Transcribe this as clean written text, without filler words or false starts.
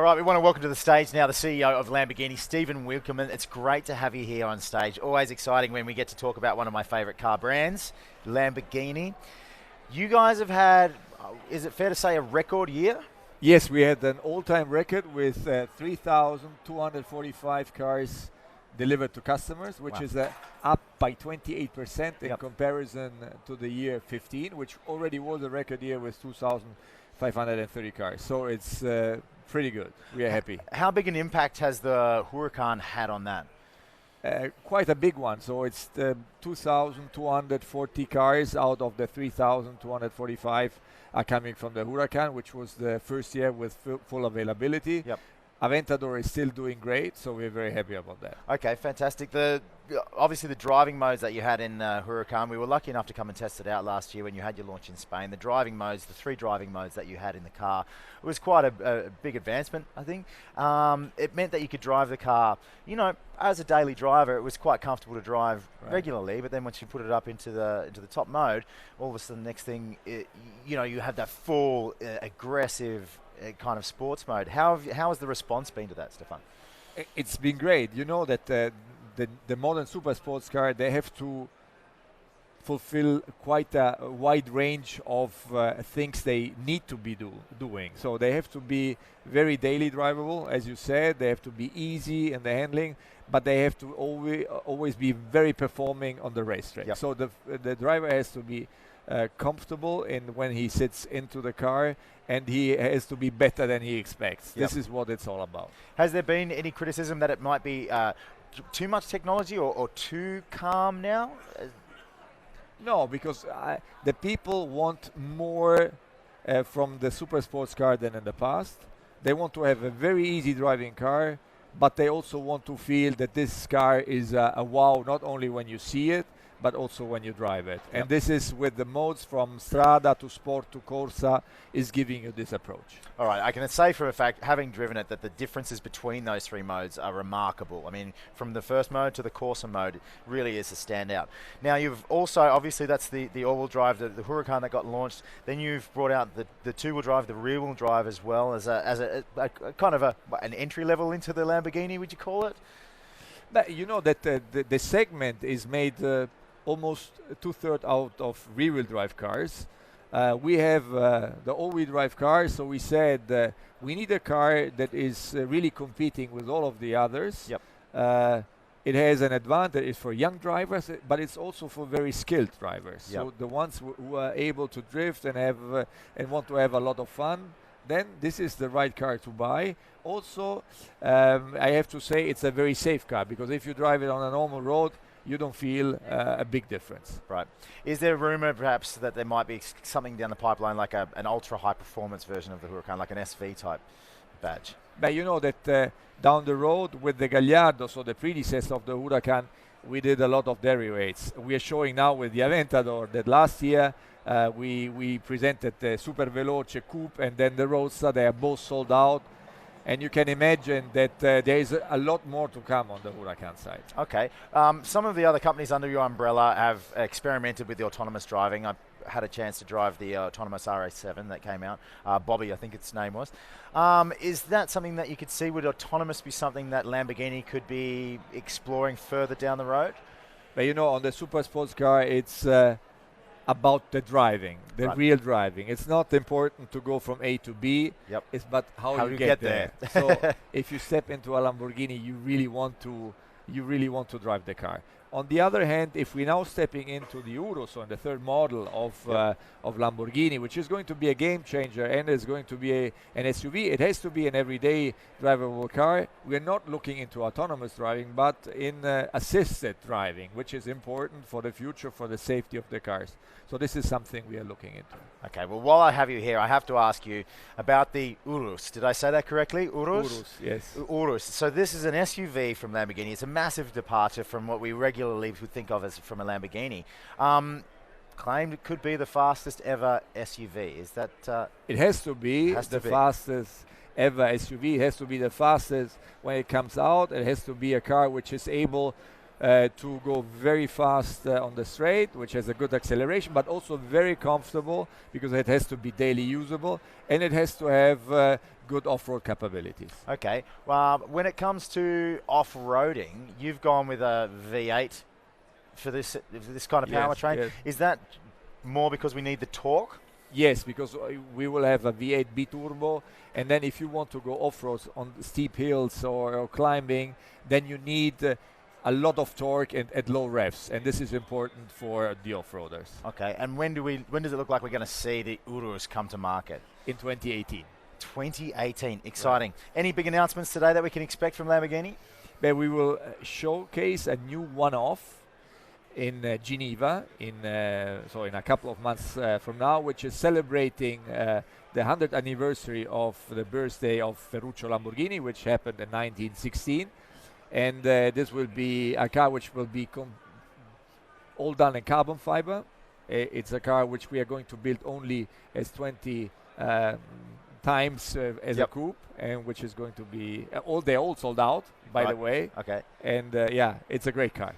All right, we want to welcome to the stage now the CEO of Lamborghini, Stephan Winkelmann. It's great to have you here on stage. Always exciting when we get to talk about one of my favorite car brands, Lamborghini. You guys have had, is it fair to say, a record year? Yes, we had an all-time record with 3,245 cars delivered to customers, which is up by 28% in comparison to the year 15, which already was a record year with 2,530 cars. So it's pretty good. We are happy. How big an impact has the Huracan had on that? Quite a big one. So it's 2,240 cars out of the 3,245 are coming from the Huracan, which was the first year with full availability. Aventador is still doing great, so we're very happy about that. Okay, fantastic. Obviously the driving modes that you had in Huracan, we were lucky enough to come and test it out last year when you had your launch in Spain. The driving modes, the 3 driving modes that you had in the car, it was quite a big advancement, I think. It meant that you could drive the car, you know, as a daily driver, it was quite comfortable to drive regularly, but then once you put it up into the top mode, all of a sudden the next thing, you know, you have that full aggressive kind of sports mode. How has the response been to that, Stephan? It's been great. You know that the modern super sports car, they have to fulfill quite a wide range of things they need to be doing. So they have to be very daily drivable, as you said. They have to be easy in the handling, but they have to always be very performing on the racetrack. So the driver has to be comfortable when he sits into the car, and he has to be better than he expects. This is what it's all about. Has there been any criticism that it might be too much technology or too calm now? No, because the people want more from the super sports car than in the past. They want to have a very easy driving car, but they also want to feel that this car is a wow, not only when you see it, but also when you drive it. And this is with the modes from Strada to Sport to Corsa is giving you this approach. All right, I can say for a fact, having driven it, that the differences between those 3 modes are remarkable. I mean, from the first mode to the Corsa mode, it really is a standout. Now, you've also, obviously, that's the all-wheel drive, the Huracan that got launched. Then you've brought out the 2-wheel drive, the rear-wheel drive as well, as a kind of an entry level into the Lamborghini, would you call it? But you know that the segment is made almost 2/3 out of rear-wheel drive cars. We have the all-wheel drive car, so we said we need a car that is really competing with all of the others. It has an advantage. It's for young drivers, but it's also for very skilled drivers. So the ones who are able to drift and have and want to have a lot of fun, then this is the right car to buy. Also, I have to say it's a very safe car, because if you drive it on a normal road, you don't feel a big difference. Right. Is there a rumor perhaps that there might be something down the pipeline like an ultra high performance version of the Huracan, like an SV type badge? But you know that down the road with the Gallardo, so the predecessor of the Huracan, we did a lot of derivatives. We are showing now with the Aventador that last year we presented the Super Veloce Coupe and then the Roadster. They are both sold out. And you can imagine that there is a lot more to come on the Huracan side. Okay. Some of the other companies under your umbrella have experimented with the autonomous driving. I had a chance to drive the autonomous RA7 that came out. Bobby, I think its name was. Is that something that you could see? Would autonomous be something that Lamborghini could be exploring further down the road? But you know, on the super sports car, it's about the driving, the real driving. It's not important to go from A to B. It's but how you get there. So if you step into a Lamborghini, you really want to drive the car. On the other hand, if we're now stepping into the Urus, so in the 3rd model of Lamborghini, which is going to be a game changer and is going to be an SUV, it has to be an everyday drivable car. We're not looking into autonomous driving, but in assisted driving, which is important for the future, for the safety of the cars. So this is something we are looking into. Okay, well, while I have you here, I have to ask you about the Urus. Did I say that correctly? Urus? Urus, yes. Urus. So this is an SUV from Lamborghini. It's a massive departure from what we regularly would think of as from a Lamborghini. Claimed it could be the fastest ever SUV. Is that? It has to be fastest ever SUV. It has to be the fastest when it comes out. It has to be a car which is able to go very fast on the straight, which has a good acceleration, but also very comfortable because it has to be daily usable and it has to have good off-road capabilities. Okay. Well, when it comes to off-roading, you've gone with a V8 for this kind of powertrain. Yes. Is that more because we need the torque? Yes, because we will have a V8 B-turbo, and then if you want to go off-road on steep hills or climbing, then you need a lot of torque and at low revs, and this is important for the off-roaders. Okay, and when does it look like we're going to see the Urus come to market? In 2018. 2018, exciting. Right. Any big announcements today that we can expect from Lamborghini? But we will showcase a new one-off in Geneva in a couple of months from now, which is celebrating the 100th anniversary of the birthday of Ferruccio Lamborghini, which happened in 1916. And this will be a car which will be all done in carbon fiber. It's a car which we are going to build only as 20 times as a coupe, and which is going to be they're all sold out, by the way. Okay. And it's a great car.